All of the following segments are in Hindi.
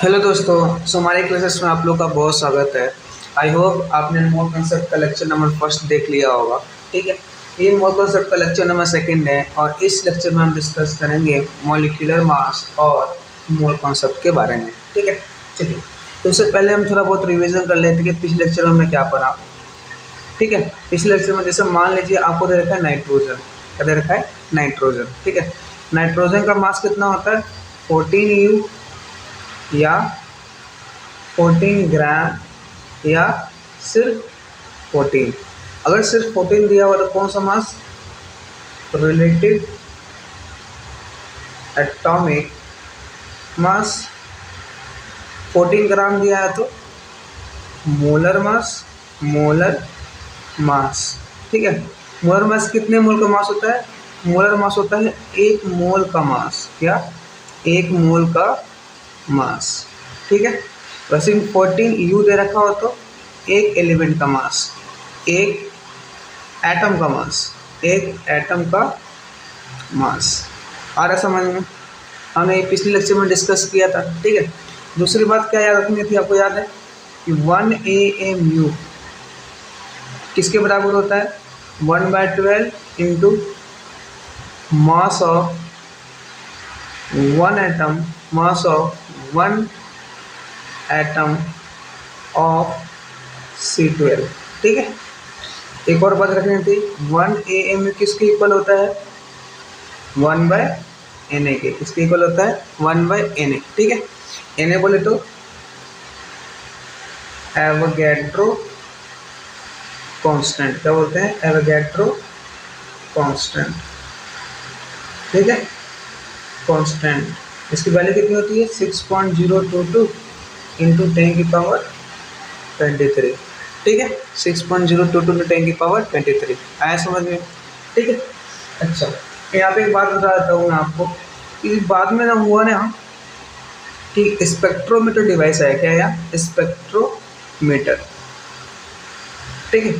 हेलो दोस्तों, हमारे क्लासेस में आप लोग का बहुत स्वागत है। आई होप आपने मोल कंसेप्ट का लेक्चर नंबर फर्स्ट देख लिया होगा। ठीक है, ये मोल कंसेप्ट का लेक्चर नंबर सेकंड है और इस लेक्चर में हम डिस्कस करेंगे मॉलिक्यूलर मास और मोल कंसेप्ट के बारे में। ठीक है, चलिए तो उससे पहले हम थोड़ा बहुत रिविजन कर लेते हैं कि पिछले लेक्चर में हमने क्या पढ़ा। ठीक है, पिछले लेक्चर में जैसे मान लीजिए आपको दे रखा है नाइट्रोजन, क्या दे रखा है नाइट्रोजन। ठीक है, नाइट्रोजन का मास कितना होता है 14U या 14 ग्राम या सिर्फ 14। अगर सिर्फ 14 दिया हुआ तो कौन सा मास, रिलेटिव एटॉमिक मास। 14 ग्राम दिया है तो मोलर मास, मोलर मास। ठीक है, मोलर मास कितने मोल का मास होता है, मोलर मास होता है 1 मोल का मास। क्या, 1 मोल का मास। ठीक है, वैसे 14U दे रखा हो तो एक एलिमेंट का मास, एक एटम का मास, एक एटम का मास। आ रहा समझ में, हमने पिछले लेक्चर में डिस्कस किया था। ठीक है, दूसरी बात क्या याद रखनी थी, आपको याद है कि 1 AMU किसके बराबर होता है, 1/12 into mass of 1 atom, mass of 1 atom of C12। ठीक है, एक और बात रखनी थी, 1 AMU किसके इक्वल होता है, 1/Na के। किसके इक्वल होता है, 1/Na। ठीक है, Na बोले तो एवोगैड्रो कांस्टेंट, क्या बोलते हैं, एवोगैड्रो कांस्टेंट। ठीक है, कांस्टेंट इसकी वैल्यू कितनी होती है 6.022 इंटू 10⁻23। ठीक है, 6.022 इंटू 10⁻23। आया समझ में। ठीक है, अच्छा यहाँ पे एक बात बता देता हूँ मैं आपको कि बाद में ना हुआ ना कि स्पेक्ट्रोमीटर डिवाइस है, क्या है स्पेक्ट्रोमीटर। ठीक है,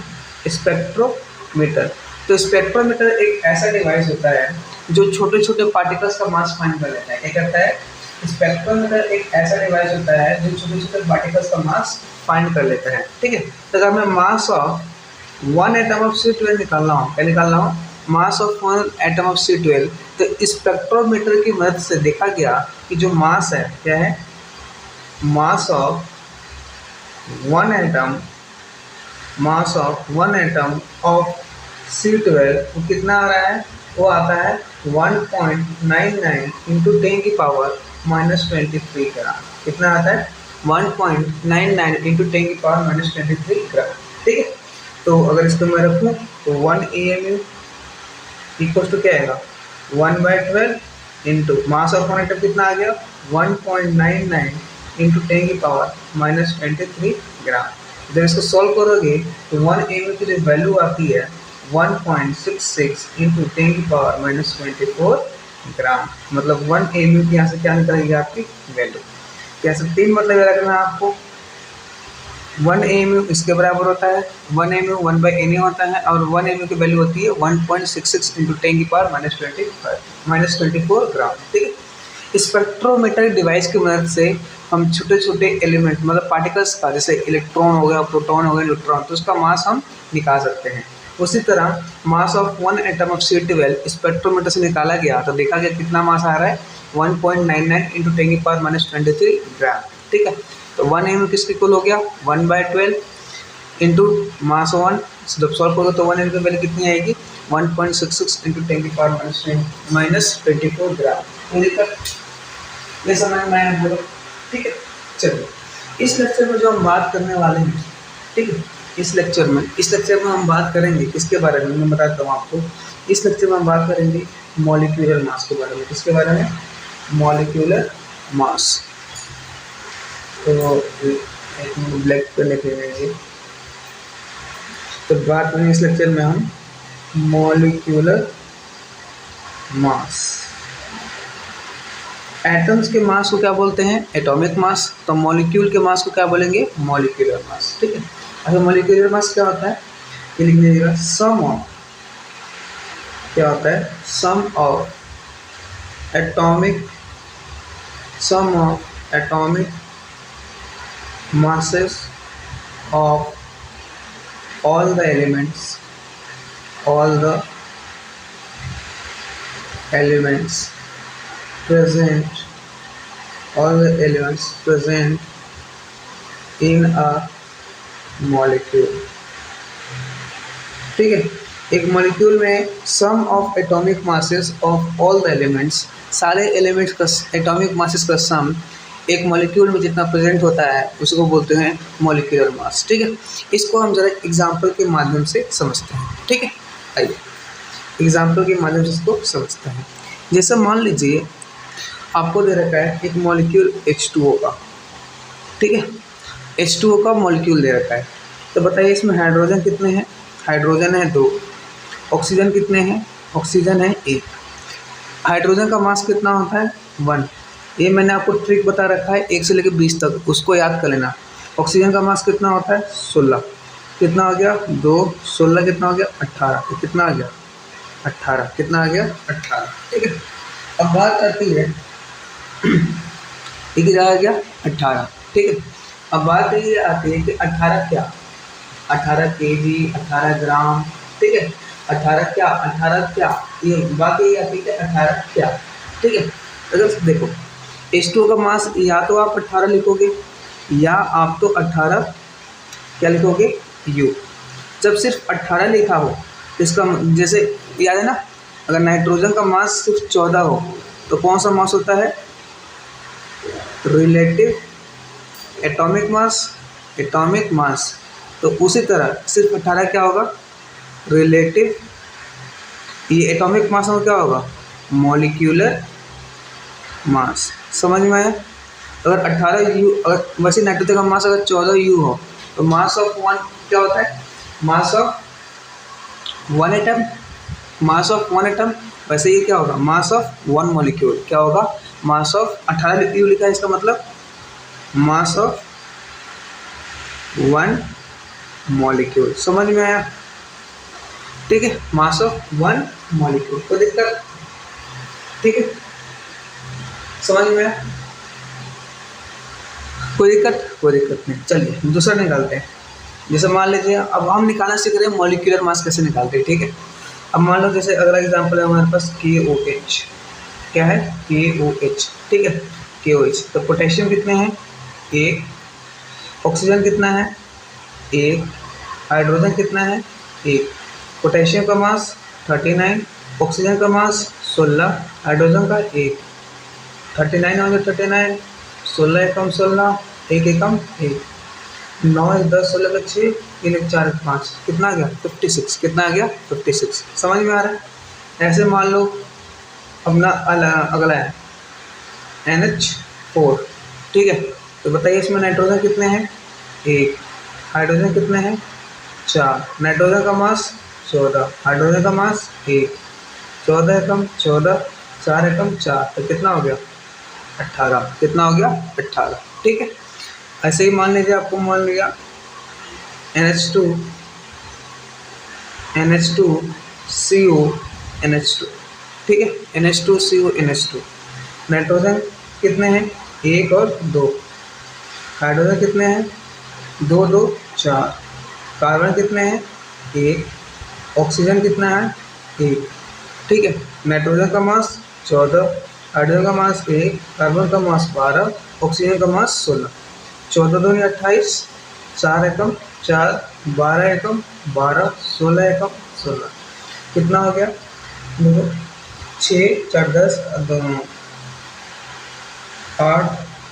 स्पेक्ट्रोमीटर। तो स्पेक्ट्रोमीटर एक ऐसा डिवाइस होता है जो छोटे छोटे पार्टिकल्स का मास फाइंड कर लेता है। क्या करता है, स्पेक्ट्रोमीटर एक ऐसा डिवाइस होता है जो छोटे छोटे पार्टिकल्स का मास फाइंड कर लेता है। ठीक है, तो अगर मैं mass of 1 atom of C12 निकालना हो, क्या निकालना हो, mass of 1 atom of C12, तो स्पेक्ट्रोमीटर की मदद से देखा गया कि जो मास है, क्या है, mass of 1 atom, mass of 1 atom of C12 वो कितना आ रहा है, वो आता है 1.99 इंटू 10⁻⁻23 ग्राम। कितना आता है, 1.99 इंटू 10⁻⁻23 ग्राम। ठीक है, तो अगर इसको मैं रखूँ तो 1 AMU इक्वल टू क्या आएगा, 1/12 इंटू मास ऑफ 1 एटम कितना आ गया, 1.99 इंटू 10⁻⁻23 ग्राम। जब इसको सॉल्व करोगे तो 1 AMU की जो वैल्यू आती है 1.66 इंटू 10⁻⁻24 ग्राम। मतलब 1 AMU की यहाँ से क्या निकलेगी आपकी वैल्यू। कैसे, 3 मतलब ये रखना है आपको, 1 AMU इसके बराबर होता है, 1 AMU 1/Na होता है और 1 AMU की वैल्यू होती है 1.66 इंटू 10⁻⁻24 ग्राम। ठीक है, स्पेक्ट्रोमीटर डिवाइस की मदद से हम छोटे छोटे एलिमेंट मतलब पार्टिकल्स का, जैसे इलेक्ट्रॉन हो गया, प्रोटॉन हो गया, न्यूट्रॉन, तो उसका मास हम निकाल सकते हैं। उसी तरह mass of 1 atom of C12 spectrometer से निकाला गया तो देखा गया कितना मास आ रहा है 1.99 इंटू 10⁻⁻23 ग्राम। ठीक है, तो 1 AMU किसके इक्वल हो गया 1/12 इंटू मास 1। जब सॉल्व करोगे तो 1 AMU की वैल्यू कितनी आएगी 1.66 इंटू 10⁻⁻24 ग्राम। ये समझ में आया बोलो। ठीक है, चलिए इस लेक्चर में जो हम बात करने वाले हैं, ठीक है, इस लेक्चर में हम बात करेंगे किसके बारे में, मैं बताता हूँ आपको। इस लेक्चर में हम बात करेंगे मॉलिक्यूलर मास के बारे में। किसके बारे में, मॉलिक्यूलर मास। तो एक मिनट ब्लैक करने के लिए, तो बात करेंगे इस लेक्चर में हम मॉलिक्यूलर मास। एटम्स के मास को क्या बोलते हैं, एटॉमिक मास। तो मॉलिक्यूल के मास को क्या बोलेंगे, मॉलिक्यूलर मास। ठीक है, अगर मॉलिक्यूलर मास क्या होता है, ये लिख लीजिएगा, सम ऑफ, क्या होता है, sum of atomic masses of all the elements present in a molecule। ठीक है, एक मॉलिक्यूल में sum of atomic masses of all the elements, सारे एलिमेंट्स का एटॉमिक मासेस का सम एक मॉलिक्यूल में जितना प्रेजेंट होता है उसको बोलते हैं मॉलिक्यूलर मास। ठीक है, इसको हम जरा एग्जांपल के माध्यम से समझते हैं। ठीक है, आइए एग्जांपल के माध्यम से इसको समझते हैं। जैसे मान लीजिए आपको दे रखा है एक मॉलिक्यूल H2O का। ठीक है, H2O का मॉलिक्यूल दे रखा है, तो बताइए इसमें हाइड्रोजन कितने हैं? हाइड्रोजन है 2। ऑक्सीजन कितने हैं? ऑक्सीजन है 1। हाइड्रोजन का मास कितना होता है? 1। ये मैंने आपको ट्रिक बता रखा है 1 से लेकर 20 तक, उसको याद कर लेना। ऑक्सीजन का मास कितना होता है? 16। कितना हो गया? 2 16 कितना हो गया? 18। तो कितना आ गया? 18। कितना आ गया? 18। ठीक है, अब बात आती है ठीक है, आ गया 18। ठीक है, अब बात ये आती है कि 18 क्या? 18 kg, 18 ग्राम। ठीक है, 18 क्या, ये बात यही आती है कि 18 क्या। ठीक है, अगर देखो H2O का मास या तो आप 18 लिखोगे या आप तो 18 क्या लिखोगे? U। जब सिर्फ 18 लिखा हो इसका जैसे याद है ना, अगर नाइट्रोजन का मास सिर्फ 14 हो तो कौन सा मास होता है? Relative atomic mass. तो उसी तरह सिर्फ 18 क्या होगा? रिलेटिव, ये एटॉमिक मास में क्या होगा? Molecular mass. समझ में आया? अगर 18 U, अगर वैसे नाइट्रोजन का मास अगर 14 U हो तो मास ऑफ 1 क्या होता है? Mass of 1 atom. Mass of 1 atom, वैसे ये क्या होगा? Mass of 1 molecule. क्या होगा? मास ऑफ 18 U लिखा है, इसका मतलब मास ऑफ 1 मॉलिक्यूल। समझ में आया? ठीक है, मास ऑफ 1 मॉलिक्यूल। कोई दिक्कत? ठीक है, समझ में आया? कोई दिक्कत नहीं। चलिए दूसरा निकालते हैं। जैसे मान लीजिए अब हम निकालना सीख रहे हैं मॉलिक्यूलर मास कैसे निकालते हैं। ठीक है, अब मान लो जैसे अगला एग्जांपल है हमारे पास KOH। क्या है? KOH। ठीक है, KOH। तो पोटेशियम कितने हैं? 1। ऑक्सीजन कितना है? 1। हाइड्रोजन कितना है? 1। पोटेशियम का मास 39, ऑक्सीजन का मास 16, हाइड्रोजन का 1। 39 हो गया 39, 16 एकम 16, 1 एकम 1, 9 1 10 16 का 6, 3 1 4 1 5, कितना आ गया? 56। कितना आ गया? 56। समझ में आ रहा है? ऐसे मान लो अपना अगला है NH4। ठीक है, तो बताइए इसमें नाइट्रोजन कितने हैं? 1। हाइड्रोजन कितने हैं? 4। नाइट्रोजन का मास 14, हाइड्रोजन का मास 1। 14 एकम 14, 4 एकम 4, तो कितना हो गया? 18। कितना हो गया? 18। ठीक है, ऐसे ही मान लीजिए आपको मान लिया NH2CO NH2। ठीक है, NH2CO NH2। नाइट्रोजन कितने हैं? 1 और 2। हाइड्रोजन कितने हैं? 2 2 4। कार्बन कितने हैं? 1। ऑक्सीजन कितना है? 1। ठीक है, नाइट्रोजन का मास 14, हाइड्रोजन का मास 1, कार्बन का मास 12, ऑक्सीजन का मास 16। 14 2 28, 4 एकम 4, 12 एकम 12, 16 एकम 16। कितना हो गया? देखो 6 4 10 2 8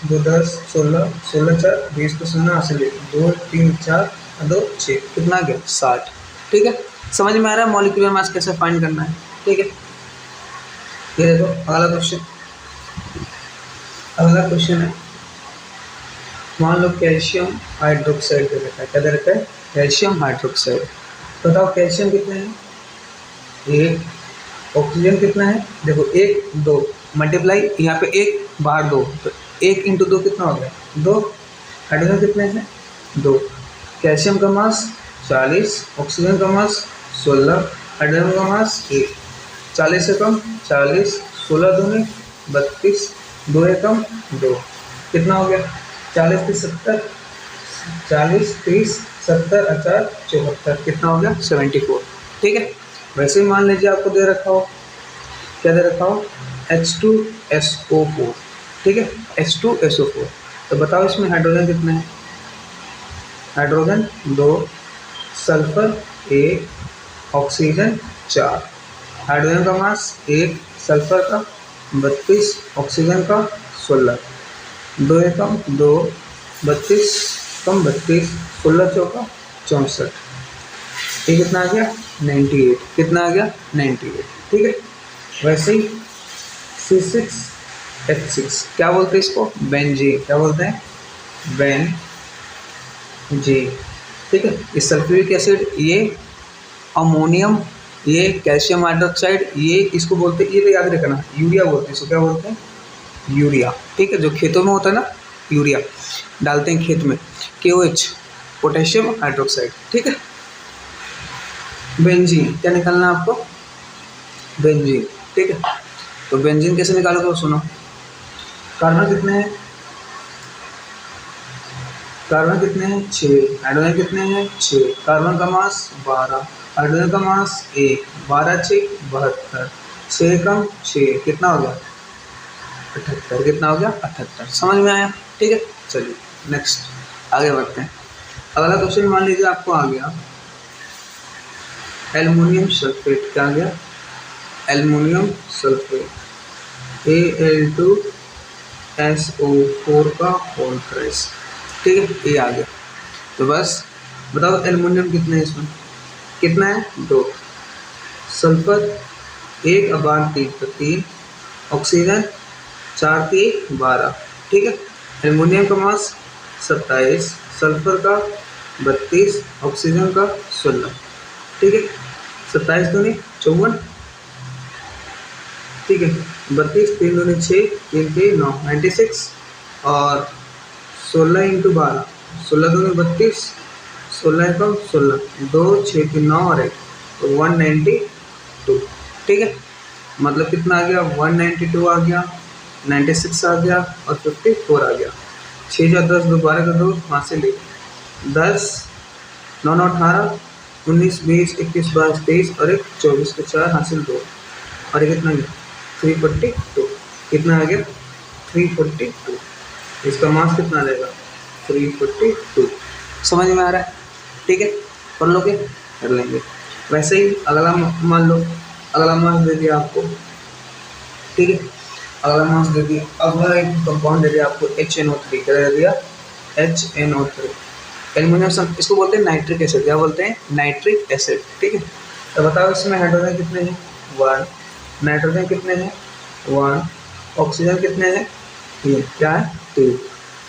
2 10 16, 16 4 20 को 0 से ले 2 3 4 2 6, कितना आ गया? 60। ठीक है, समझ में आ रहा है मॉलिक्यूलर मास कैसे फाइंड करना है। ठीक है, ये देखो अगला क्वेश्चन है। मान लो कैल्शियम हाइड्रोक्साइड दे रखा है। क्या दे रखा है? Calcium hydroxide. बताओ कैल्शियम कितने हैं? 1। ऑक्सीजन कितना है? देखो 1 2 मल्टीप्लाई, यहाँ पे 1 बाहर 2, तो 1 × 2 कितना हो गया? 2। हाइड्रोजन कितने हैं? 2। कैल्शियम का मास 40, ऑक्सीजन का मास 16, हाइड्रोजन का मास 1। 40 एकम 40, 16 दूनी 32, 2 एकम 2, कितना हो गया? 40 3 70, 40, 30, 70, 80, 74, कितना हो गया 74। ठीक है। वैसे ही मान लीजिए आपको दे रखा हो, क्या दे रखा हो, H2SO4। ठीक है, H2SO4। तो बताओ इसमें हाइड्रोजन कितने हैं? Hydrogen 2, sulphur 1, oxygen 4। हाइड्रोजन का मास 1, सल्फर का 32, ऑक्सीजन का 16। 2 एकम 2, 32 कम 32, 16 चौका 64। ये कितना आ गया 98। कितना आ गया 98। ठीक है। वैसे ही C6H6 क्या बोलते हैं इसको? बेंजीन। क्या बोलते हैं? बेंजीन। ठीक है। इस सल्फ्यूरिक एसिड, ये अमोनियम, ये कैल्शियम हाइड्रोक्साइड, ये इसको बोलते हैं, ये तो याद रखना, यूरिया बोलते हैं इसको। क्या बोलते हैं? यूरिया। ठीक है, जो खेतों में होता है ना, यूरिया डालते हैं खेत में। KOH, potassium hydroxide. ठीक है। बेंजीन क्या निकालना है आपको? बेंजीन। ठीक है। तो बेंजीन कैसे निकालोगे सुनो। कार्बन कितने हैं? कार्बन कितने हैं? 6। हाइड्रोजन कितने हैं? 6। कार्बन का मास 12, हाइड्रोजन का मास 1। 12 6 72, 6 कम 6, कितना हो गया 78। कितना हो गया 78। समझ में आया? ठीक है। चलिए नेक्स्ट आगे बढ़ते हैं। अगला क्वेश्चन मान लीजिए आपको आ गया एल्युमिनियम सल्फेट। क्या आ गया? एल्युमिनियम सल्फेट, Al2SO4 का होल ट्रेस। ठीक है, ये आ गया। तो बस बताओ एल्युमिनियम कितने हैं इसमें? कितना है? 2। सल्फर 1 अबान 3 तो 3, ऑक्सीजन 4 3 12। ठीक है। एल्युमिनियम का मास 27, सल्फर का 32, ऑक्सीजन का 16। ठीक है। 27 दूनी 54। ठीक है। 32 3 दूनी 6, 3 3 9 96। और 16 इंटू 12, 16 दूनी 32, 16 कम 16, 2 6 3 9 और 1, तो 192। ठीक है। मतलब कितना आ गया? 192 आ गया, 96 आ गया और 54 आ गया। 6 या 10 2 12 का 2 वहाँ से ले 10 9 9 18 19 20 21 22 23 और 1 24 के 4 हासिल 2 और ये कितना गया 342। कितना आ गया 342। इसका मास कितना आ जाएगा 342। समझ में आ रहा है? ठीक है, पढ़ लोगे कर लेंगे। वैसे ही अगला मान लो, अगला मास दे दिया आपको। ठीक है, अगला मास दे दिया, अगला एक कंपाउंड दे दिया आपको HNO3। क्या दे दिया? HNO3। एल्युमिनियम, इसको बोलते हैं नाइट्रिक एसिड। क्या बोलते हैं? Nitric acid. ठीक है। तो बताओ इसमें हाइड्रोजन कितने हैं? 1। नाइट्रोजन कितने हैं? 1। ऑक्सीजन कितने हैं? 3। क्या है? 3।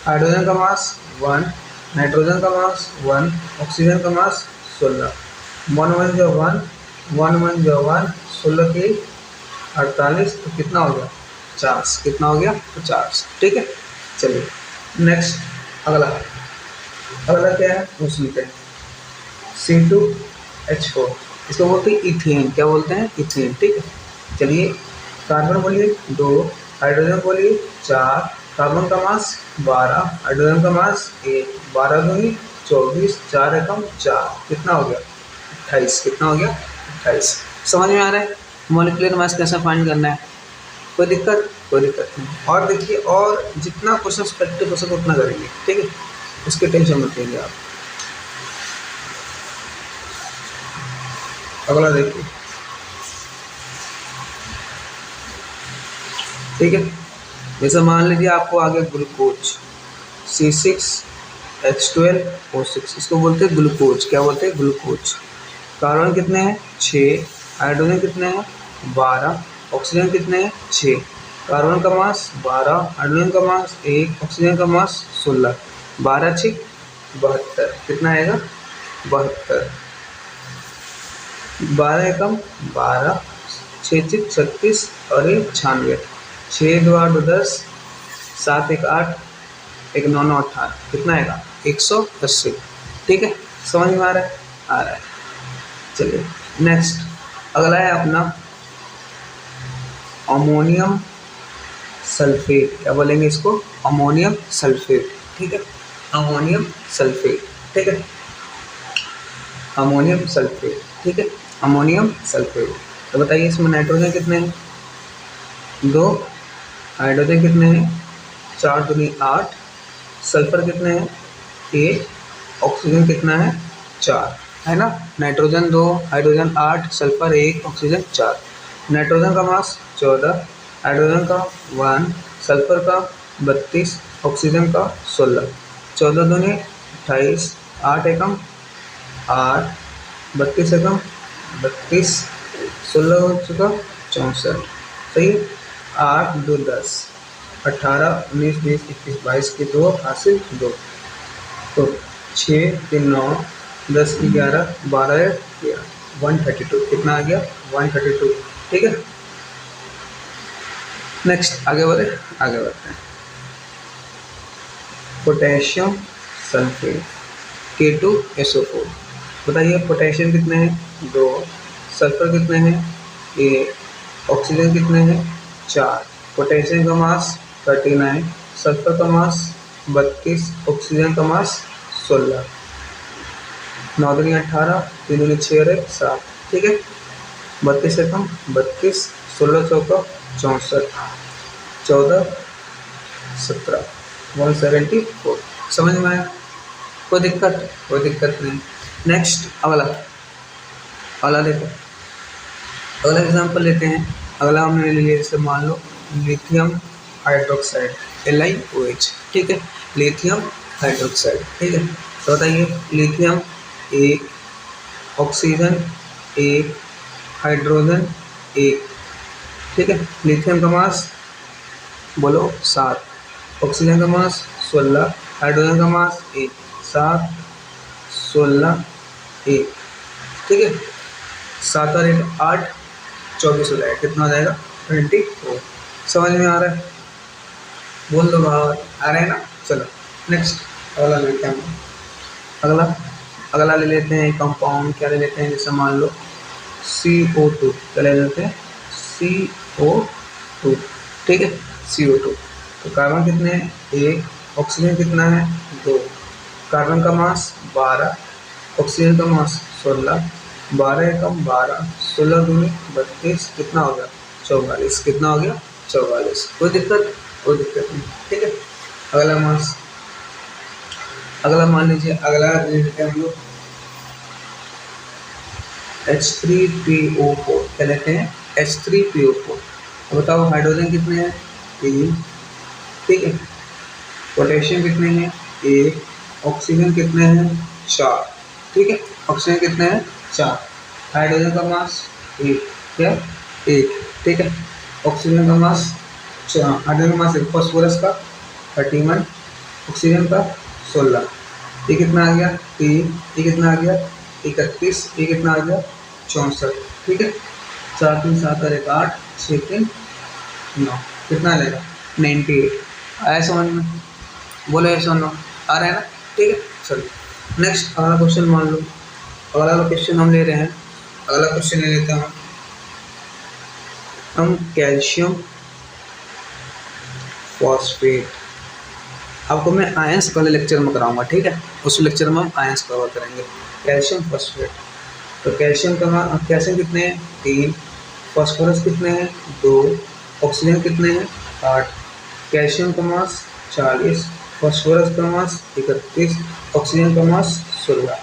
हाइड्रोजन का मास 1, नाइट्रोजन का मास 1, ऑक्सीजन का मास 16। 1 1 जो 1, 1 1 जो 1, 16 के 48, तो कितना हो गया 50। कितना हो गया 50। ठीक है। चलिए नेक्स्ट अगला, अगला क्या है वो सुनते हैं। C2H4, इसको बोलते हैं इथेन। क्या बोलते हैं? इथेन। ठीक है। चलिए कार्बन बोलिए 2, हाइड्रोजन बोलिए 4, कार्बन का मास 12, हाइड्रोजन का मास 1, 12 दूनी 24, 4 एकम 4, कितना हो गया 28। कितना हो गया 28। समझ में आ रहा है? मॉलिक्यूलर मास कैसे फाइंड करना है? कोई दिक्कत? कोई दिक्कत नहीं। और देखिए, और जितना क्वेश्चन प्रैक्टिस हो सके उतना करेंगे। ठीक है, उसके टेंशन मत लीजिए आप। अगला देखिए। ठीक है, जैसे मान लीजिए आपको आ गया ग्लूकोज C6H12O6, इसको बोलते हैं ग्लूकोज। क्या बोलते हैं? ग्लूकोज। कार्बन कितने हैं? 6। हाइड्रोजन कितने हैं? 12। ऑक्सीजन कितने हैं? 6। कार्बन का मास 12, हाइड्रोजन का मास 1, ऑक्सीजन का मास 16। 12 6 72, कितना आएगा 72। 12 एकम 12, 6 6 36 और 1 96। 6 2 8 10, 7 1 8, 1 9 9 18, कितना आएगा 180। ठीक है, समझ में आ रहा है? आ रहा है। चलिए नेक्स्ट अगला है अपना अमोनियम सल्फेट। क्या बोलेंगे इसको? Ammonium sulphate. ठीक है, अमोनियम सल्फेट, ठीक है, अमोनियम सल्फेट, ठीक है, अमोनियम सल्फेट। तो बताइए इसमें नाइट्रोजन कितने हैं? 2, हाइड्रोजन कितने हैं? 4 दूनी 8, सल्फर कितने हैं? 1, ऑक्सीजन कितना है? 4, है ना। Nitrogen 2, hydrogen 8, sulphur 1, oxygen 4। Nitrogen का मास 14, हाइड्रोजन का 1, सल्फर का 32, ऑक्सीजन का 16। 14 दूनी 28, 8 एकम 8, 32 एकम 32, 16 हो चुका 64, सही। 8 2 10, 18 19 20 21 22 के 2 हासिल 2, तो 6 3 9 10 11 12 13, 132 कितना आ गया? 132, ठीक है। नेक्स्ट आगे बढ़ते हैं। Potassium sulphate K2SO4। बताइए पोटेशियम कितने हैं? 2, सल्फर कितने हैं? 1, ऑक्सीजन कितने हैं? 4। पोटेशियम का मास 39, सल्फर का मास 32, ऑक्सीजन का मास 16। 9 दूनी 18, 3 दूनी 6 और 1 7, ठीक है। 32 एकम 32, 16 चौका 64, 14 17, 174। समझ में आया? कोई दिक्कत नहीं। नेक्स्ट अगला देखो, अगला एग्जाम्पल लेते हैं। अगला हमने ले लिया, जैसे मान लो लिथियम हाइड्रोक्साइड LiOH, ठीक है, लिथियम हाइड्रोक्साइड, ठीक है। तो बताइए लिथियम 1, ऑक्सीजन 1, हाइड्रोजन 1, ठीक है। लिथियम का मास बोलो 7, ऑक्सीजन का मास 16, हाइड्रोजन का मास 1, 7 16 1, ठीक है। 7 और 1 8, 24 हो जाएगा, कितना हो जाएगा? 24। समझ में आ रहा है? बोल दो भाई, आ रहा है ना। चलो नेक्स्ट अगला लेते हैं हम। अगला ले लेते हैं कंपाउंड, क्या ले लेते हैं? जैसे मान लो CO2, क्या ले लेते हैं? CO2, ठीक है, CO2। तो कार्बन कितने हैं? 1, ऑक्सीजन कितना है? 2, कार्बन का मास 12, ऑक्सीजन का मास 16, 12 एकम 12, 16 दूनी 32, कितना हो गया? 44, कितना हो गया? 44। कोई दिक्कत नहीं, ठीक है। अगला मान लीजिए, अगला ले लेते हैं हम लोग H3PO4, क्या लेते हैं? H3PO4। तो बताओ हाइड्रोजन कितने हैं? 3, ठीक है। पोटेशियम कितने हैं? 1, ऑक्सीजन कितने हैं? 4, ठीक है। ऑक्सीजन कितने हैं? 4। हाइड्रोजन का मास 1, क्या? 1, ठीक है। ऑक्सीजन का मास 4, हाइड्रोजन का मास 1, फॉस्फोरस का 31, ऑक्सीजन का 16। ये कितना आ गया? 3, ये कितना आ गया? 31, ये कितना आ गया? 64, ठीक है। 4 3 7 और 1 8, 6 3 9, कितना आ जाएगा? 98। आया समझ में? बोलो ऐसा सुनो, आ रहा है ना, ठीक है। चलो नेक्स्ट अगला क्वेश्चन मान लो, अगला क्वेश्चन हम ले रहे हैं। अगला क्वेश्चन ले लेते हैं हम कैल्शियम फॉस्फेट। आपको मैं आयंस वाले लेक्चर में कराऊंगा, ठीक है। उस लेक्चर में हम आयंस कवर करेंगे। कैल्शियम फॉस्फेट, तो कैल्शियम कितने हैं? 3, फॉस्फोरस कितने हैं? 2, ऑक्सीजन कितने हैं? 8, कैल्शियम का मास 40, फॉस्फोरस का मास 31, ऑक्सीजन का मास 16।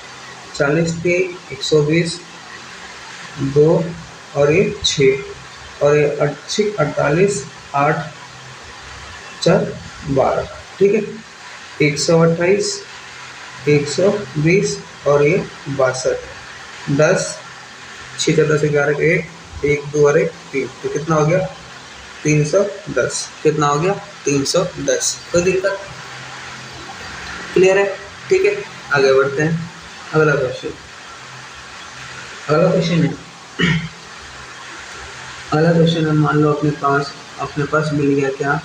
40 के 120, 2 और 1 6 और 48, 8 4 12, ठीक है। 128, 120 और 62, 10 6 14 से 11 के 1 2 और 1 3, तो कितना हो गया? 310। कितना हो गया? 310। कोई दिक्कत? क्लियर है? ठीक है, आगे बढ़ते हैं। अगला क्वेश्चन है, मान लो अपने पास मिल गया क्या?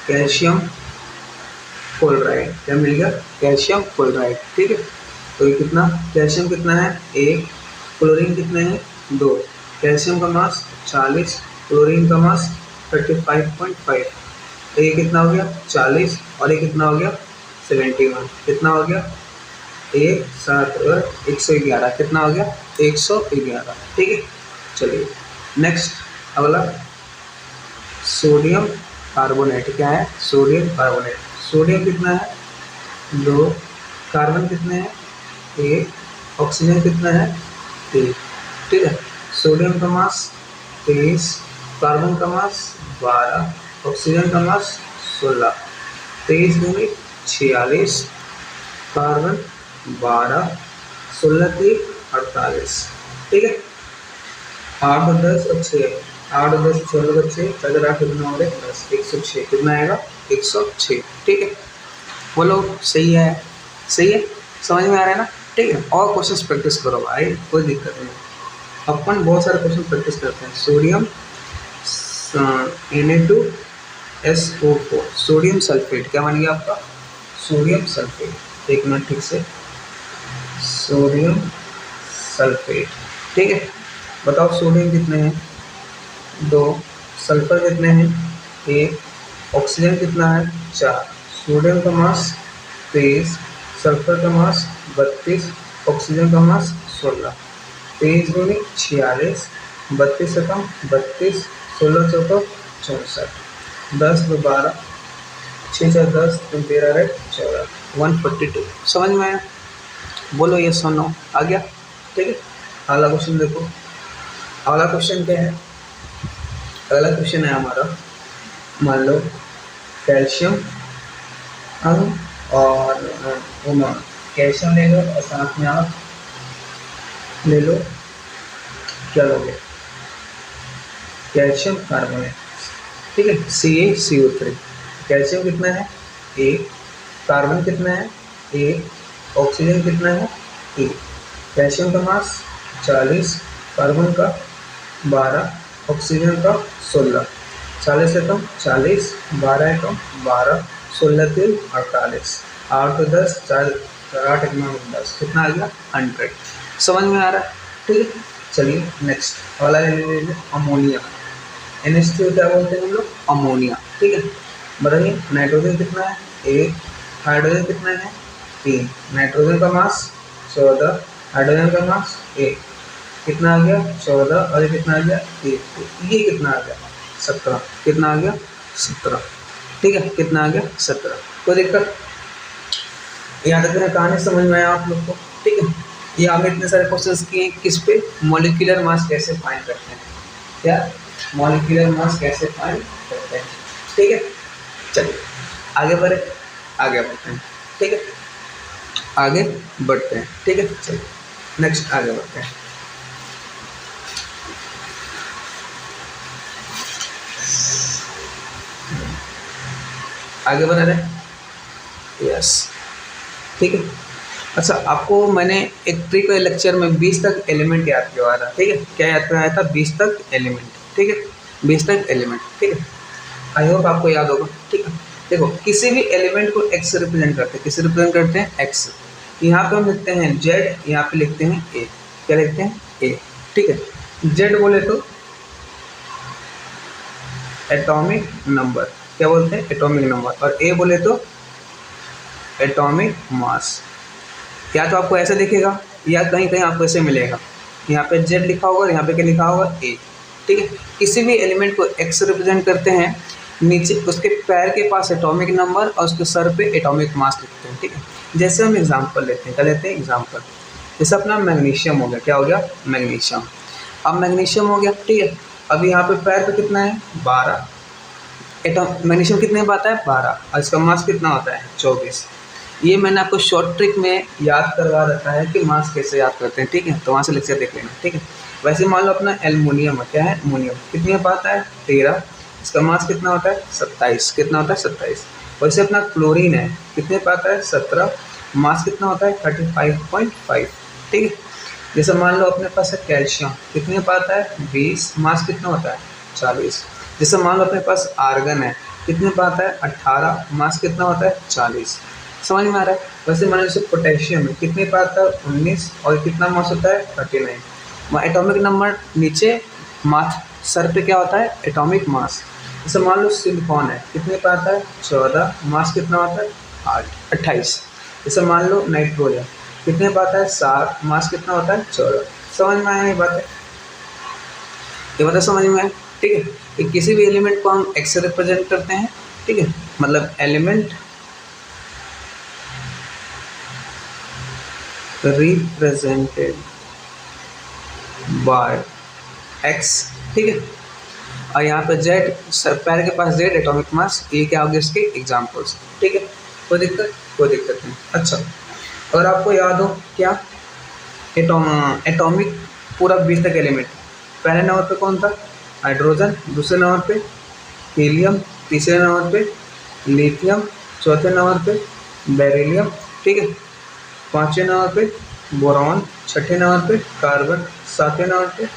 Calcium chloride. क्या मिल गया? कैल्शियम क्लोराइड, ठीक है। तो ये कितना? कैल्शियम कितना है? 1, क्लोरीन कितने हैं? 2। कैल्शियम का मास 40, क्लोरीन का मास 35.5, तो ये कितना हो गया? 40 और ये कितना हो गया? 71, कितना हो गया 1 7 और 111, कितना हो गया 111, ठीक है। चलिए नेक्स्ट अगला सोडियम कार्बोनेट, क्या है सोडियम कार्बोनेट। सोडियम कितना है 2, कार्बन कितने हैं 1, ऑक्सीजन कितना है 1, ठीक है। सोडियम का मास 23, कार्बन का मास 12, ऑक्सीजन का मास 16, 23 दूनी 46, कार्बन 12, 16 3 48, ठीक है। 8 और 10 और 6, 8 और 10 16 और 6, 8 कितना हो रहा है 10, 106, कितना आएगा 106, ठीक है। बोलो सही है, सही है, समझ में आ रहा है ना, ठीक है। और क्वेश्चंस प्रैक्टिस करो भाई, कोई दिक्कत नहीं। अपन बहुत सारे क्वेश्चन प्रैक्टिस करते हैं। सोडियम Na2SO4, सोडियम सल्फेट, क्या बन गया आपका सोडियम सल्फेट। एक मिनट ठीक से, सोडियम सल्फेट, ठीक है। बताओ सोडियम कितने हैं 2, सल्फर कितने हैं 1, ऑक्सीजन कितना है 4, सोडियम का मास 23, सल्फर का मास 32, ऑक्सीजन का मास 16, 23 दूनी 46, 32 से कम 32, 16 चौको 64, 10 2 12, 6 4 10 3 13 है 14, 142। समझ में आया, बोलो ये सुनो, आ गया, ठीक है। अगला क्वेश्चन देखो, अगला क्वेश्चन क्या है, अगला क्वेश्चन है हमारा, मान लो कैल्शियम और कैल्शियम ले लो और साथ में आप ले लो, क्या लोगे कैल्शियम कार्बोनेट, ठीक है, CaCO3। कैल्शियम कितना है 1, कार्बन कितना है 1, ऑक्सीजन कितना है 1, कैल्शियम का मास 40, कार्बन का 12, ऑक्सीजन का 16, 40 से कम 40, 12 है कम 12, 16 3 48, 8 तो 10, 4 8 10, कितना आ गया 100। समझ में आ रहा है, ठीक है। चलिए नेक्स्ट वाला ले लीजिए अमोनिया। NH2 क्या बोलते हैं हम लोग अमोनिया, ठीक है। बताइए नाइट्रोजन कितना है 1, हाइड्रोजन कितना है 3, नाइट्रोजन का मास 14, हाइड्रोजन का मास 1, कितना आ गया 14 और ये कितना आ गया 1, ये कितना आ गया 17, कितना आ गया 17, ठीक है, कितना आ गया 17। कोई दिक्कत, याद रखना, कहानी समझ में आया आप लोग को, ठीक है। ये हमने इतने सारे क्वेश्चंस किए किस पे, मॉलिक्यूलर मास कैसे फाइंड करते हैं, क्या मॉलिक्यूलर मास कैसे फाइंड करते हैं, ठीक है। चलिए आगे बढ़े, आगे बढ़ते हैं, ठीक है, आगे बढ़ते हैं, ठीक है। चलिए नेक्स्ट आगे बढ़ते हैं। आगे बढ़ रहे, यस, ठीक है। अच्छा, आपको मैंने एक ट्रिक लेक्चर में 20 तक एलिमेंट याद करवाया था, ठीक है। क्या याद करवाया था 20 तक एलिमेंट, ठीक है, 20 तक एलिमेंट, ठीक है। आई होप आपको याद होगा, ठीक है। देखो किसी भी एलिमेंट को x से रिप्रेजेंट करते हैं, किसे रिप्रेजेंट करते हैं x। यहाँ पे हम लिखते हैं z, यहाँ पे लिखते हैं a, क्या लिखते हैं a, ठीक है। z बोले तो एटॉमिक नंबर, क्या बोलते हैं एटॉमिक नंबर, और a बोले तो एटॉमिक मास। या तो आपको ऐसे दिखेगा या कहीं कहीं आपको ऐसे मिलेगा, यहाँ पे z लिखा होगा, यहाँ पे क्या लिखा होगा a, ठीक है। किसी भी एलिमेंट को x रिप्रेजेंट करते हैं, नीचे उसके पैर के पास एटॉमिक नंबर और उसके सर पे एटॉमिक मास लिखते हैं, ठीक है। जैसे हम एग्जांपल लेते हैं, क्या लेते हैं एग्जांपल, जैसे अपना मैग्नीशियम हो गया, क्या हो गया मैग्नीशियम। अब मैग्नीशियम हो गया, ठीक है। अब यहाँ पे पैर पे कितना है 12, मैग्नीशियम कितने में आता है 12, और इसका मास कितना होता है 24। ये मैंने आपको शॉर्ट ट्रिक में याद करवा रखा है कि मास कैसे याद करते हैं, ठीक है। तो वहाँ से लेक्चर देख लेना, ठीक है। वैसे मान लो अपना एल्युमिनियम है, क्या है एल्युमिनियम, कितने में आता है 13, इसका मास कितना होता है 27, कितना होता है 27। वैसे अपना क्लोरीन है, कितने पे आता है 17, मास कितना होता है 35.5, ठीक है। जैसे मान लो अपने पास है कैल्शियम, कितने पे आता है 20, मास कितना होता है 40। जैसे मान लो अपने पास आर्गन है, कितने पे आता है 18, मास कितना होता है 40। समझ में आ रहा है। वैसे मान लो जैसे पोटेशियम है, कितने पे आता है 19, और कितना मास होता है 39। एटॉमिक नंबर नीचे, मास सर पे क्या होता है एटॉमिक मास। जैसे मान लो सिलिकॉन है, कितने पे आता है 14, मास कितना होता है 8, 28। जैसे मान लो नाइट्रोजन कितने पाता है 7, मास कितना होता है 14। समझ में आया ये बात है? ये बात समझ में आया? ठीक है। कि किसी भी एलिमेंट को हम एक्स से रिप्रेजेंट करते हैं, ठीक है, मतलब एलिमेंट रिप्रेजेंटेड बाय एक्स, ठीक है। और यहाँ पे जेड, पैर के पास जेड, एटॉमिक मास, ये क्या होगा इसके एग्जाम्पल्स, ठीक है। कोई दिक्कत? कोई दिक्कत नहीं। अच्छा, अगर आपको याद हो क्या एटॉमिक पूरा 20 तक एलिमेंट, पहले नंबर पे कौन था? हाइड्रोजन, दूसरे नंबर पे हीलियम, तीसरे नंबर पे लिथियम, चौथे नंबर पे बेरिलियम, ठीक है, पाँचवें नंबर पे बोरॉन, छठे नंबर पे कार्बन, सातवें नंबर पे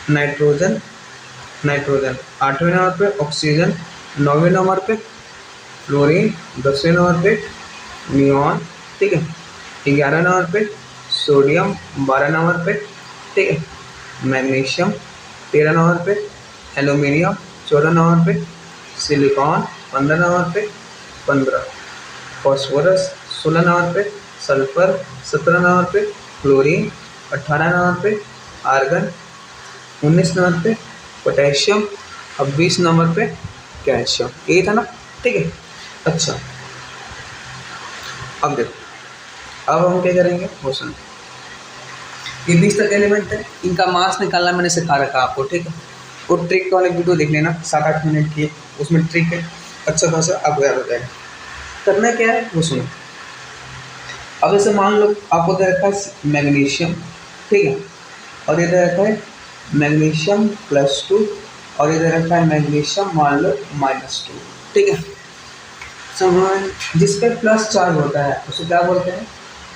नाइट्रोजन, आठवें नंबर पे ऑक्सीजन, नौवें नंबर पे फ्लोरीन, 10वें नंबर पे नियॉन, ठीक है, 11वें नंबर पे सोडियम, 12 नंबर पे, ठीक है, मैग्नीशियम, 13 नंबर पे एल्यूमिनियम, 14 नंबर पे सिलिकॉन, 15 नंबर पे 15 फॉस्फोरस, 16 नंबर पे सल्फर, 17 नंबर पे क्लोरीन, 18 नंबर पे आर्गन, 19 नंबर पे पोटेशियम, अब 20 नंबर पे कैल्शियम। ये था ना, ठीक है। अच्छा, अब देखो, अब हम क्या करेंगे वो सुनो। ये 20 तक एलिमेंट है, इनका मास निकालना मैंने सिखा रखा आपको, ठीक है। वो ट्रिक वाले वीडियो देख लेना, 7-8 मिनट की, उसमें ट्रिक है, अच्छा खासा आपको याद हो जाएगा। करना क्या है वो सुनो। अब जैसे मान लो आपको दे रखा है मैग्नीशियम, ठीक है, और ये दे रखा है मैग्नीशियम +2, और ये दे रखा है मैग्नीशियम मान लो -2, ठीक है। जिस पे प्लस चार्ज होता है उसे क्या बोलते हैं?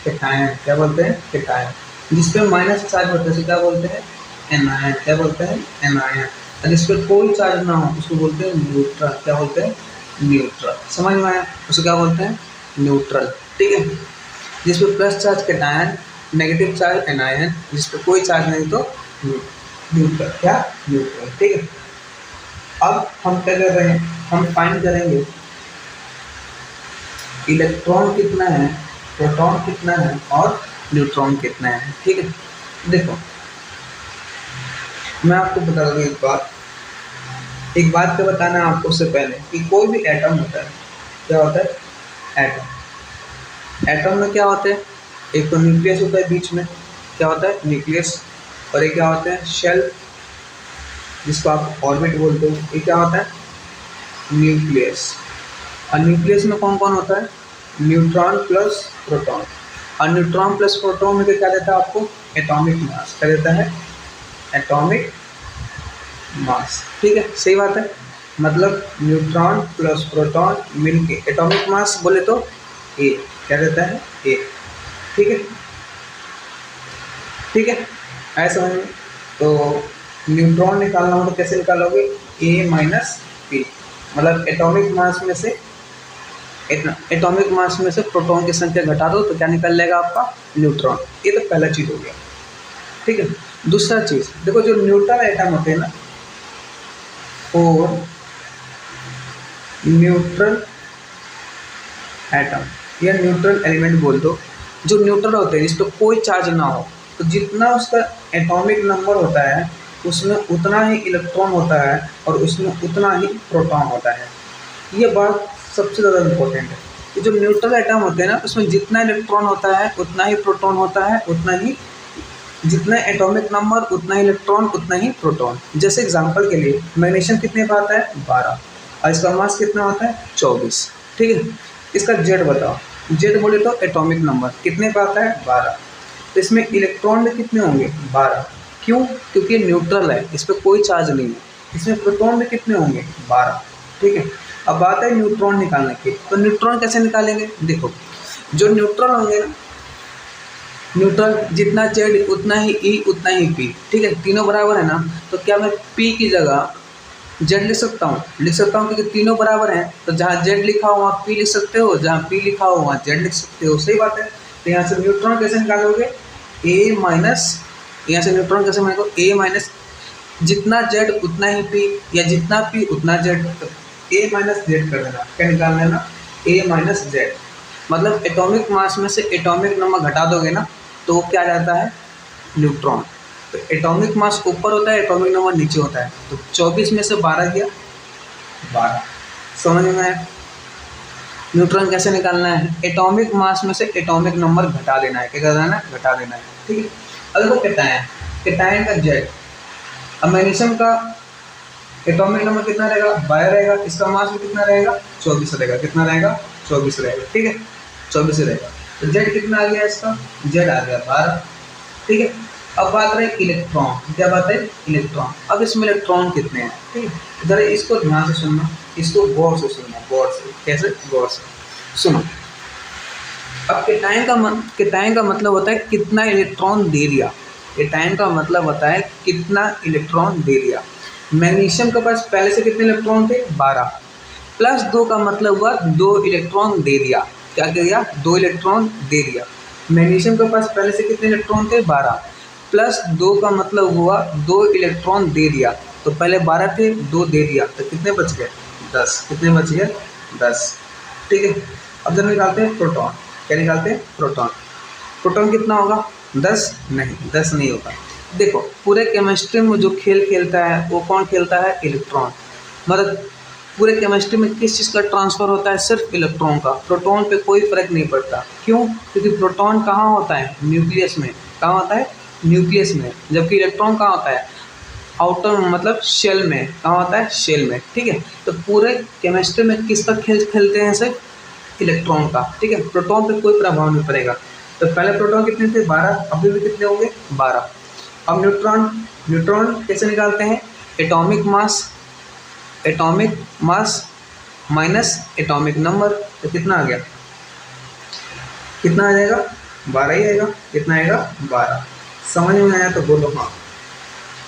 कैटायन। क्या बोलते हैं? कैटायन। जिस पे माइनस चार्ज होता है उसे क्या बोलते हैं? एनायन। क्या बोलते हैं? एनायन। और जिस पे कोई चार्ज ना हो उसको बोलते हैं न्यूट्रल। क्या बोलते हैं? न्यूट्रल। समझ में आया? उसे क्या बोलते हैं? न्यूट्रल, ठीक है। जिस पे plus charge cation, negative charge anion, जिस पे कोई चार्ज नहीं तो न्यूट्रल। क्या? न्यूट्रल, ठीक है। अब हम क्या कर रहे हैं? हम फाइंड करेंगे इलेक्ट्रॉन कितना है, प्रोटॉन कितना है और न्यूट्रॉन कितना है, ठीक है। देखो, मैं आपको बता दूँ एक बात तो बताना है आपको उससे पहले कि कोई भी एटम होता है, क्या होता है? एटम में क्या होते हैं? एक तो न्यूक्लियस होता है बीच में, क्या होता है? न्यूक्लियस। और एक क्या होता है? शेल, जिसको आप ऑर्बिट बोलते हो, ये क्या होता है? न्यूक्लियस। और न्यूक्लियस में कौन कौन होता है? Neutron plus proton. और न्यूट्रॉन प्लस प्रोटॉन में क्या देता है आपको? Atomic mass. क्या देता है? एटॉमिक मास, ठीक है। सही बात है। मतलब न्यूट्रॉन प्लस प्रोटॉन मिलके एटॉमिक मास बोले तो ए। क्या देता है? ए, ठीक है। ठीक है, ऐसा समझ में। तो न्यूट्रॉन निकालना हो तो कैसे निकालोगे? ए माइनस पी। मतलब एटॉमिक मास में से प्रोटॉन की संख्या घटा दो तो क्या निकल जाएगा आपका? न्यूट्रॉन। ये तो पहला चीज़ हो गया, ठीक है। दूसरा चीज़ देखो, जो न्यूट्रल एटम होते हैं ना, और न्यूट्रल एटम या न्यूट्रल एलिमेंट बोल दो, जो न्यूट्रल होते हैं जिस पर कोई चार्ज ना हो, तो जितना उसका एटॉमिक नंबर होता है उसमें उतना ही इलेक्ट्रॉन होता है और उसमें उतना ही प्रोटॉन होता है। ये बात सबसे ज़्यादा इम्पोर्टेंट है कि जो न्यूट्रल एटम होते हैं ना, उसमें जितना इलेक्ट्रॉन होता है उतना ही प्रोटॉन होता है, उतना ही, जितना एटॉमिक नंबर उतना ही इलेक्ट्रॉन उतना ही प्रोटॉन। जैसे एग्जांपल के लिए मैग्नीशियम कितने का आता है? 12, और इसका मास कितना होता है? 24, ठीक है। इसका जेड बताओ। जेड बोले तो एटॉमिक नंबर कितने का आता है? 12। तो इसमें इलेक्ट्रॉन में कितने होंगे? 12। क्यों? क्योंकि न्यूट्रल है, इस पर कोई चार्ज नहीं है। इसमें प्रोटॉन में कितने होंगे? 12, ठीक है। अब बात है न्यूट्रॉन निकालने की। तो न्यूट्रॉन कैसे निकालेंगे? देखो, जो न्यूट्रल होंगे ना, न्यूट्रल जितना जेड उतना ही ई उतना ही पी, ठीक है। तीनों बराबर है ना, तो क्या मैं पी की जगह जेड लिख सकता हूँ? लिख सकता हूँ, क्योंकि तीनों बराबर हैं। तो जहाँ जेड लिखा हो वहाँ पी लिख सकते हो, जहाँ पी लिखा हो वहाँ जेड लिख सकते हो। सही बात है। तो यहाँ से न्यूट्रॉन कैसे निकालोगे? ए माइनस, यहाँ से न्यूट्रॉन कैसे निकालोगे? ए माइनस जितना जेड उतना ही पी, या जितना पी उतना जेड, तो ए माइनस जेड कर देना। क्या निकाल लेना? ए माइनस जेड, मतलब एटॉमिक मास में से एटॉमिक नंबर घटा दोगे ना तो वो क्या जाता है, न्यूट्रॉन। तो एटॉमिक मास ऊपर होता है, एटॉमिक नंबर नीचे होता है, तो 24 में से 12 गया 12। समझ में आया? न्यूट्रॉन कैसे निकालना है, एटॉमिक मास में से एटॉमिक नंबर घटा देना है, क्या कर देना है, घटा देना है, ठीक है। अब देखो कैटायन, कैटायन का जेड, अब मैग्नीशियम का एटॉमिक नंबर कितना रहेगा, 12 रहेगा, इसका मास भी कितना रहेगा, 24 रहेगा, कितना रहेगा, 24 रहेगा, ठीक है, 24 रहेगा। तो जेड कितना आ गया, इसका जेड आ गया 12, ठीक है। अब बात रही इलेक्ट्रॉन, क्या बात है, इलेक्ट्रॉन। अब इसमें इलेक्ट्रॉन कितने हैं, ठीक है, जरा इसको ध्यान से सुनना, इसको गौर से सुनना, गौर से, कैसे, गौर से सुनो। अब कैटायन का मतलब होता है कितना इलेक्ट्रॉन दे दिया, कैटायन का मतलब होता है कितना इलेक्ट्रॉन दे दिया। मैग्नीशियम के पास पहले से कितने इलेक्ट्रॉन थे, 12, प्लस 2 का मतलब हुआ 2 इलेक्ट्रॉन दे दिया, क्या दे दिया, 2 इलेक्ट्रॉन दे दिया। मैग्नीशियम के पास पहले से कितने इलेक्ट्रॉन थे, 12, प्लस 2 का मतलब हुआ 2 इलेक्ट्रॉन दे दिया, तो पहले 12 थे, 2 दे दिया, तो कितने बच गए, 10, कितने बच गए, 10, ठीक है। अब जब निकालते हैं प्रोटॉन, क्या निकालते हैं, प्रोटॉन, प्रोटॉन कितना होगा, 10 नहीं, 10 नहीं होगा। देखो पूरे केमिस्ट्री में जो खेल खेलता है वो कौन खेलता है, इलेक्ट्रॉन, मतलब पूरे केमिस्ट्री में किस चीज़ का ट्रांसफ़र होता है, सिर्फ इलेक्ट्रॉन का, प्रोटॉन पे कोई फर्क नहीं पड़ता। क्यों, क्योंकि प्रोटॉन कहाँ होता है, न्यूक्लियस में, कहाँ होता है, न्यूक्लियस में, जबकि इलेक्ट्रॉन कहाँ होता है, आउटर मतलब शेल में, कहाँ होता है, शेल में, ठीक है। तो पूरे केमिस्ट्री में किसका खेल खेलते हैं, सिर्फ इलेक्ट्रॉन का, ठीक है, प्रोटॉन पे कोई प्रभाव नहीं पड़ेगा। तो पहले प्रोटॉन कितने थे, 12, अभी भी कितने होंगे, 12। अब न्यूट्रॉन, न्यूट्रॉन कैसे निकालते हैं, atomic mass minus atomic number, तो कितना आ गया, कितना आ जाएगा, 12 ही आएगा, कितना आएगा, 12। समझ में आया तो बोलो हाँ,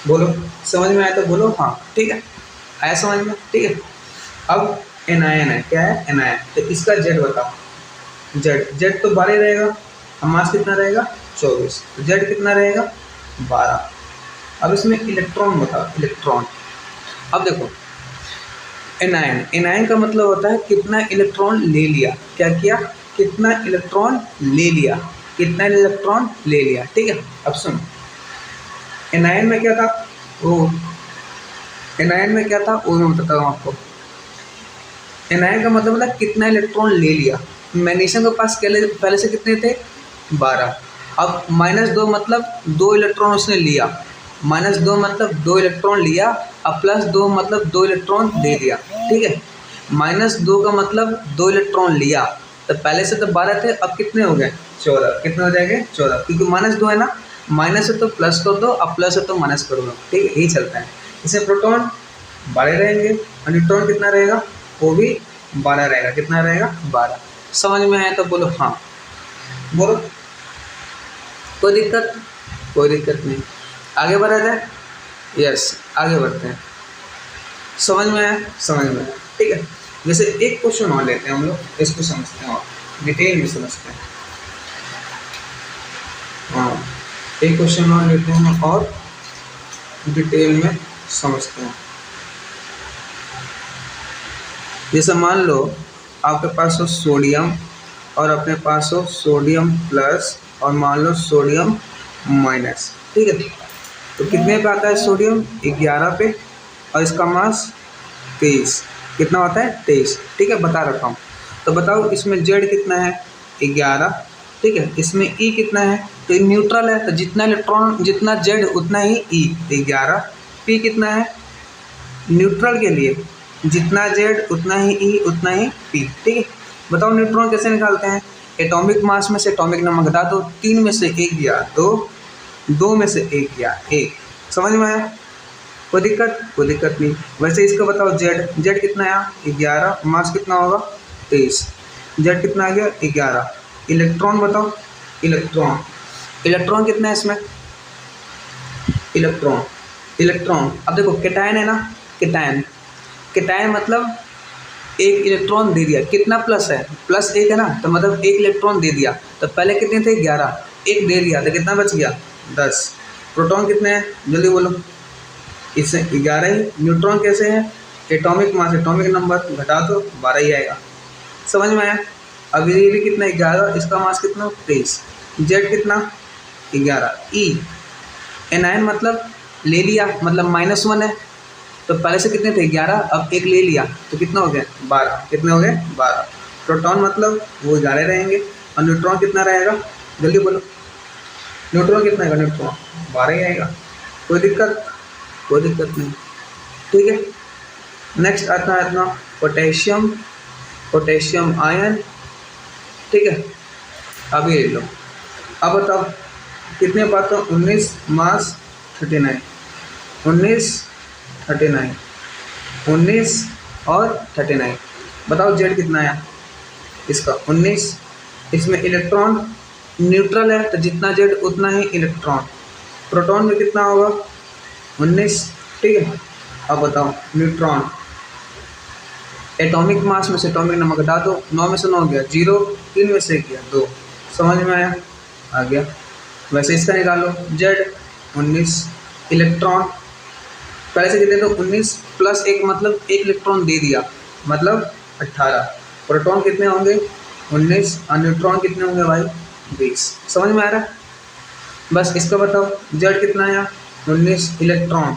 बोलो समझ में आया तो बोलो हाँ, ठीक है, आया समझ में, ठीक है। अब एनायन है, क्या है, एनायन, तो इसका जेड बताओ, जेड तो 12 रहेगा, अब मास कितना रहेगा, 24, तो जेड कितना रहेगा, 12। अब इसमें इलेक्ट्रॉन बताओ, इलेक्ट्रॉन, अब देखो एनायन का मतलब होता है कितना इलेक्ट्रॉन ले लिया, क्या किया, कितना इलेक्ट्रॉन ले लिया, कितना इलेक्ट्रॉन ले लिया, ठीक है। अब सुनो एनायन में क्या था, वो एनायन में क्या था वो मैं बताता हूँ आपको। एनायन का मतलब होता है कितना इलेक्ट्रॉन ले लिया। मैग्नीशियम के पास पहले से कितने थे, 12, अब -2 मतलब 2 इलेक्ट्रॉन उसने लिया, -2 मतलब 2 इलेक्ट्रॉन लिया, अब +2 मतलब 2 इलेक्ट्रॉन दे दिया, ठीक है। -2 का मतलब 2 इलेक्ट्रॉन लिया, तो पहले से तो 12 थे, अब कितने हो गए, 14, कितने हो जाएंगे, 14, क्योंकि -2 है ना, माइनस है तो प्लस कर दो, अब प्लस है तो माइनस कर दो, ठीक है, यही चलता है। इसमें प्रोटॉन 12 रहेंगे और न्यूट्रॉन कितना रहेगा, वो भी 12 रहेगा, कितना रहेगा, 12। समझ में आया तो बोलो हाँ, बोलो कोई दिक्कत, कोई दिक्कत नहीं, आगे बढ़ा जाए, यस आगे बढ़ते हैं। समझ में आया, समझ में आया, ठीक है। जैसे एक क्वेश्चन और लेते हैं हम लोग, इसको समझते हैं और डिटेल में समझते हैं। हाँ, एक क्वेश्चन और लेते हैं और डिटेल में समझते हैं। जैसे मान लो आपके पास हो सोडियम और अपने पास हो सोडियम प्लस और मान लो सोडियम माइनस, ठीक है। तो कितने पे आता है सोडियम, 11 पे, और इसका मास 23, कितना होता है, 23, ठीक है, बता रखा हूँ। तो बताओ इसमें जेड कितना है, 11, ठीक है, इसमें ई कितना है, तो ये न्यूट्रल है, तो जितना इलेक्ट्रॉन जितना जेड उतना ही ई, 11, पी कितना है, न्यूट्रल के लिए जितना जेड उतना ही ई उतना ही पी, ठीक है। बताओ न्यूट्रॉन कैसे निकालते हैं, एटॉमिक मास में से एटॉमिक नंबर घटा दो, 3 में से 1 गया 2, 2 में से 1 गया 1, समझ में आया, कोई दिक्कत नहीं। वैसे इसका बताओ जेड कितना आया, 11, मास कितना होगा 23, जेड कितना आ गया 11। इलेक्ट्रॉन बताओ, इलेक्ट्रॉन कितना है इसमें, इलेक्ट्रॉन अब देखो कैटायन है ना, कैटायन मतलब एक इलेक्ट्रॉन दे दिया, कितना प्लस है, +1 है ना, तो मतलब 1 इलेक्ट्रॉन दे दिया, तो पहले कितने थे 11, 1 दे दिया तो कितना बच गया 10। प्रोटॉन कितने हैं जल्दी बोलो, इससे 11 ही। न्यूट्रॉन कैसे है, एटॉमिक मास एटॉमिक नंबर घटा दो 12 ही आएगा, समझ में आया। अब ये भी कितना 11, इसका मास कितना 23, जेड कितना 11, ई एनायन मतलब ले लिया, मतलब -1 है, तो पहले से कितने थे 11, अब एक ले लिया तो कितना हो गया 12, कितने हो गए 12। प्रोटॉन मतलब वो 11 रहेंगे, और न्यूट्रॉन कितना रहेगा, जल्दी बोलो, न्यूट्रॉन कितना आएगा, न्यूट्रॉन 12 ही आएगा। कोई दिक्कत, कोई दिक्कत नहीं, ठीक है। नेक्स्ट आता है अपना पोटेशियम, पोटेशियम आयन, ठीक है। अब ये ले लो, अब बताओ कितने पाते हो, 19 मास 39, 19 39, 19 और 39, बताओ जेड कितना आया इसका 19, इसमें इलेक्ट्रॉन न्यूट्रल है तो जितना जेड उतना ही इलेक्ट्रॉन, प्रोटॉन में कितना होगा 19, ठीक है। अब बताओ न्यूट्रॉन, एटॉमिक मास में से एटॉमिक नंबर घटा दो, 9 में से 9 गया 0, 3 में से गया 2, समझ में आया, आ गया। वैसे इसका निकालो, जेड 19, इलेक्ट्रॉन पहले से कितने तो 19 प्लस 1 मतलब 1 इलेक्ट्रॉन दे दिया, मतलब 18, प्रोटॉन कितने होंगे 19 और न्यूट्रॉन कितने होंगे भाई 20, समझ में आ रहा है। बस इसका बताओ जेड कितना आया 19, इलेक्ट्रॉन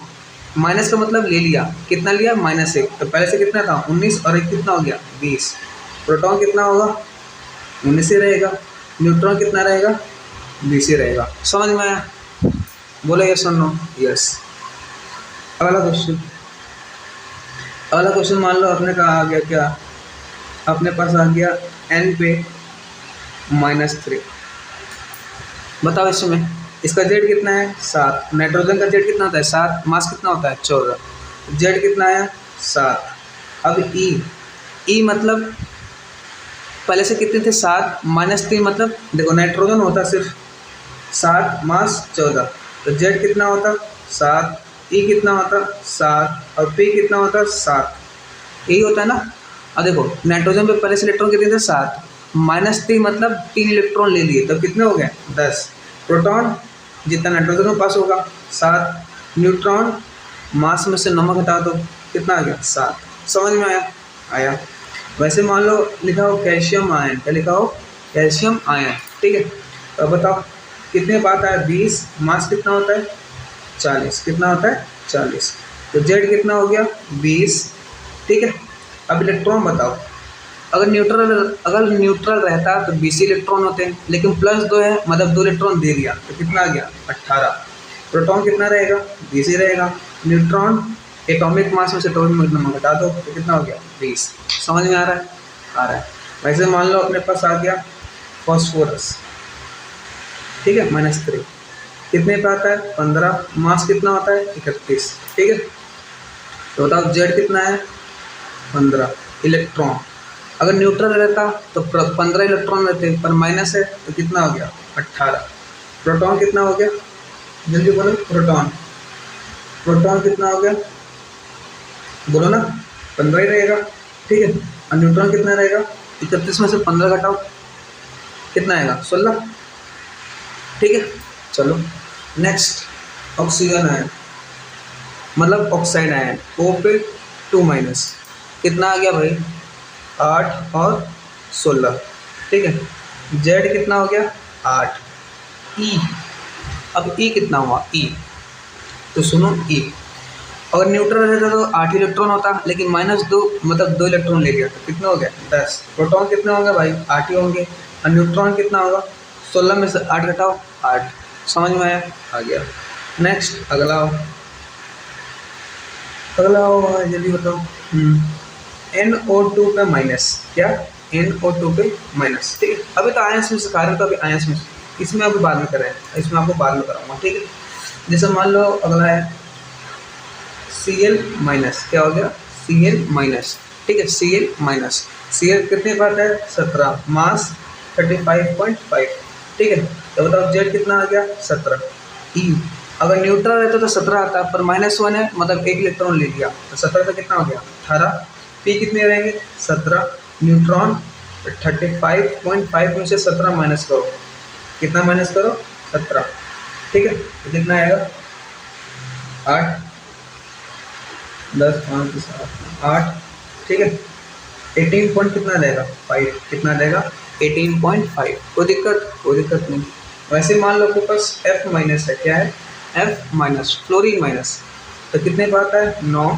माइनस का मतलब ले लिया, कितना लिया -1, तो पहले से कितना था 19 और 1 कितना हो गया 20, प्रोटॉन कितना होगा 19 ही रहेगा, न्यूट्रॉन कितना रहेगा 20 ही रहेगा, समझ में आया, बोलो यस और नो, यस। अगला क्वेश्चन, अगला क्वेश्चन मान लो अपने का आ गया, क्या अपने पास आ गया n पे -3, बताओ इसमें इसका जेड कितना है 7, नाइट्रोजन का जेड कितना होता है 7, मास कितना होता है 14, जेड कितना है 7। अब ई मतलब पहले से कितने थे 7 -3 मतलब देखो नाइट्रोजन होता सिर्फ 7, मास 14, तो जेड कितना होता 7, ई कितना होता 7 और पी कितना होता 7, यही होता है ना। अब देखो नाइट्रोजन पे पहले से इलेक्ट्रॉन कितने थे 7, -3 मतलब 3 इलेक्ट्रॉन ले लिए, तो कितने हो गए 10, प्रोटॉन जितना नाइट्रोजन में पास होगा 7, न्यूट्रॉन मास में से नमक हटा दो कितना आ गया 7, समझ में आया, आया। वैसे मान लो लिखा हो कैल्शियम आयन, क्या लिखा हो कैल्शियम आयन, ठीक है। तो अब बताओ कितने बात आया 20, मास कितना होता है 40, कितना होता है 40, तो जेड कितना हो गया 20, ठीक है। अब इलेक्ट्रॉन बताओ, अगर न्यूट्रल रहता तो 20 इलेक्ट्रॉन होते हैं, लेकिन +2 है मतलब 2 इलेक्ट्रॉन दे दिया तो कितना आ गया 18, प्रोटॉन कितना रहेगा 20 ही रहेगा, न्यूट्रॉन एटॉमिक मास में से एटॉमिक नंबर घटा दो तो कितना हो गया 20, समझ में आ रहा है, आ रहा है। वैसे मान लो अपने पास आ गया फॉस्फोरस, ठीक है -3, कितने पे आता है 15, मास कितना होता है 31, ठीक है। तो बताओ जेड कितना है 15, इलेक्ट्रॉन अगर न्यूट्रल रहता तो 15 इलेक्ट्रॉन रहते, पर माइनस है तो कितना हो गया 18, प्रोटॉन कितना हो गया जल्दी बोलो, प्रोटॉन कितना हो गया बोलो ना 15 ही रहेगा, ठीक है। और न्यूट्रॉन कितना रहेगा 31 में से 15 घटाओ कितना आएगा 16, ठीक है। चलो नेक्स्ट ऑक्सीजन आयन मतलब ऑक्साइड आयन, O पे 2- कितना आ गया भाई 8 और 16, ठीक है। जेड कितना हो गया 8, ई अब ई कितना हुआ ई, तो सुनो ई अगर न्यूट्रल रहता तो 8 इलेक्ट्रॉन होता, लेकिन -2 मतलब 2 इलेक्ट्रॉन ले लिया तो कितना हो गया 10, प्रोटॉन कितने होंगे भाई 8 ही होंगे, और न्यूट्रॉन कितना होगा 16 में से 8 घटाओ 8, समझ में आया, आ गया। नेक्स्ट अगला हो जल्दी बताओ, NO2 पे माइनस, क्या NO2 पे माइनस, ठीक है। अभी तो आयंस में सिखा रहे हैं तो अभी आयंस में, इसमें अभी बाद में करें, इसमें आपको बाद में कराऊंगा, ठीक है। जैसे मान लो अगला है Cl-, क्या हो गया Cl-, ठीक है Cl-, कितने का आता है 17, मास 35.5, ठीक है। तो बताओ जेड कितना आ गया 17, ई अगर न्यूट्रल रहता तो 17 आता, पर -1 है मतलब 1 इलेक्ट्रॉन ले लिया तो 17 का कितना हो गया 18, पी कितने रहेंगे 17, न्यूट्रॉन 35.5 में से 17 माइनस करो, कितना माइनस करो 17, ठीक है। तो कितना आएगा 8 10 5 7 8, ठीक है। 18 पॉइंट कितना रहेगा 5, कितना रहेगा 18.5। कोई दिक्कत नहीं। वैसे मान लो आपके पास F माइनस है, क्या है F माइनस, फ्लोरीन माइनस, तो कितने पर आता है 9,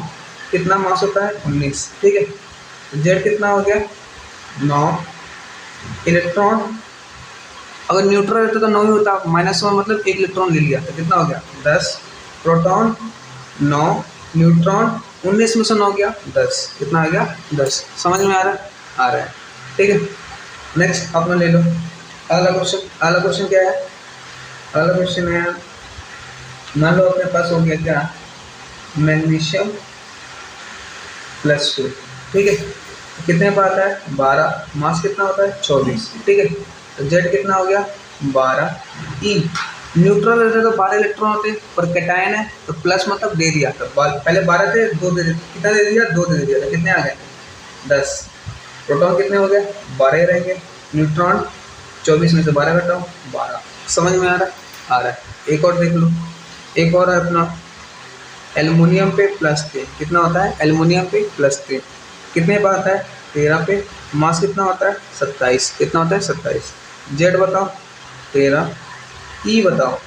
कितना मास होता है 19, ठीक है। जेड कितना हो गया 9, इलेक्ट्रॉन अगर न्यूट्रल रहता तो 9 ही होता, -1 मतलब 1 इलेक्ट्रॉन ले लिया तो कितना हो गया 10, प्रोटॉन 9, न्यूट्रॉन 19 में से 9 गया 10, कितना आ गया 10। समझ में आ रहा है, आ रहा है, ठीक है। नेक्स्ट अपना ले लो अगला क्वेश्चन क्या है, अगला क्वेश्चन है, मान लो अपने पास हो गया क्या मैग्नीशियम +2, ठीक है। कितने पर आता है 12, मास कितना होता है 24, ठीक है। तो जेड कितना हो गया 12, ई न्यूट्रल रहते तो 12 इलेक्ट्रॉन होते, पर कैटायन है तो प्लस मतलब दे दिया, तो पहले 12 थे 2 दे दिया, कितना दे दिया 2 दे दिया, तो कितने आ गए 10। प्रोटॉन कितने हो गए 12 ही रहेंगे, न्यूट्रॉन 24 में से 12 घटाओ 12। समझ में आ रहा है, आ रहा है। एक और देख लो, एक और है अपना एल्युमिनियम पे +3, कितना होता है एल्युमिनियम पे +3, कितने पर आता है 13 पे, मास कितना होता है 27, कितना होता है 27। जेड बताओ 13, ई बताओ,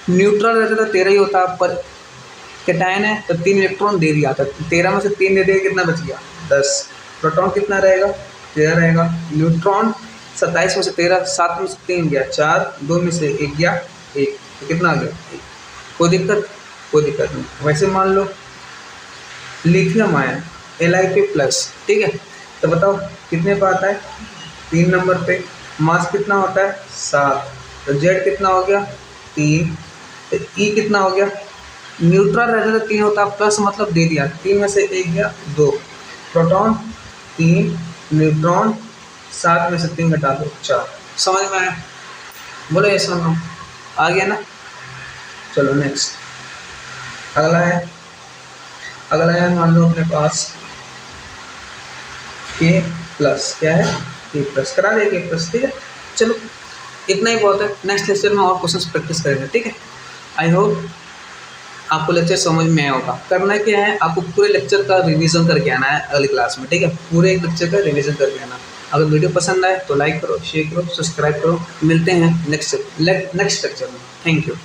न्यूट्रल रहता तो 13 ही होता, पर कैटायन है तो 3 इलेक्ट्रॉन दे दिया था, 13 में से 3 दे दिया, कितना बच गया 10। प्रोटॉन कितना रहेगा 13 रहेगा, न्यूट्रॉन 27 में से 13, 7 में से 3 गया 4, 2 में से 1 गया 1, तो कितना आ गया 1। कोई दिक्कत नहीं। वैसे मान लो लिथियम आयन Li+, ठीक है, तो बताओ कितने पर आता है 3 नंबर पे, मास कितना होता है 7, तो जेड कितना हो गया 3, तो ई कितना हो गया, न्यूट्रल रहता तो 3 होता, प्लस मतलब दे दिया, 3 में से 1 गया 2, प्रोटॉन 3, न्यूट्रॉन 7 में से 3 घटा दो 4। समझ में आया, बोलो ये सुनो, आ गया ना। चलो नेक्स्ट अगला है मान लो अपने पास K+, क्या है K+, करा दे K+, ठीक है। चलो इतना ही बहुत है, नेक्स्ट लेक्चर में और क्वेश्चंस प्रैक्टिस करेंगे, ठीक है। आई होप आपको लेक्चर समझ में आया होगा। करना क्या है, आपको पूरे लेक्चर का रिवीजन करके आना है अगली क्लास में, ठीक है, पूरे लेक्चर का रिवीजन करके आना। अगर वीडियो पसंद आए तो लाइक करो, शेयर करो, सब्सक्राइब करो। मिलते हैं नेक्स्ट लेक्चर में। Thank you.